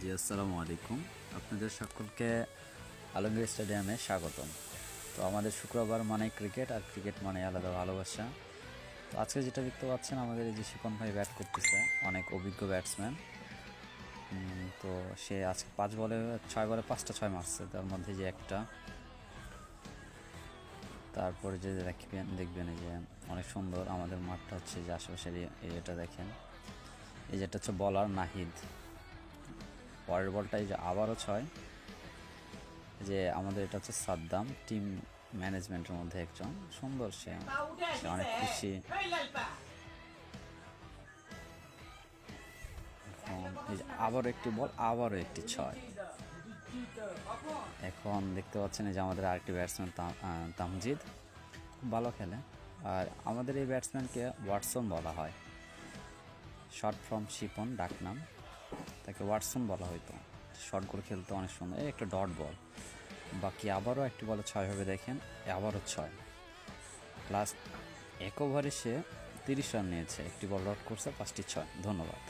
জি আসসালামু আলাইকুম। আপনাদের সকলকে আলমগীর স্টেডিয়ামে স্বাগতম। তো আমাদের শুক্রবার মানে ক্রিকেট, আর ক্রিকেট মানে আলাদা ভালোবাসা। তো আজকে যেটা দেখতে পাচ্ছেন, আমাদের এই যে শিপন ভাই ব্যাট করতেছে, অনেক অভিজ্ঞ ব্যাটসম্যান। তো সে আজকে 5 বলে 5টা 6 মারছে, তার মধ্যে যে একটা। তারপরে যে দেখবেন এই যে অনেক সুন্দর আমাদের মাঠটা হচ্ছে, যে আশেপাশের এরিয়াটা দেখেন। এই যেটা হচ্ছে বলার নাহিদ, পরের বলটা এই যে আবারও 6। যে আমাদের এটা হচ্ছে সাদ্দাম, টিম ম্যানেজমেন্টের মধ্যে একজন সুন্দর, সে অনেক খুশি। এই যে আবারও একটি বল, আবারও একটি 6। এখন দেখতে পাচ্ছেন এই যে আমাদের আরেকটি ব্যাটসম্যান তামজিদ খুব ভালো খেলে। আর আমাদের এই ব্যাটসম্যানকে ওয়াটসন বলা হয়, শর্ট ফ্রম শিপন ডাকনাম, তাকে ওয়াটসন বলা হয়তো। শর্টগুলো খেলতে অনেক সুন্দর। এই একটা ডট বল, বাকি আবারও একটি বলে 6 হবে, দেখেন আবারও 6। লাস্ট 1 ওভারে সে 30 রান নিয়েছে, একটি বল ডট করছে, 5টি 6। ধন্যবাদ।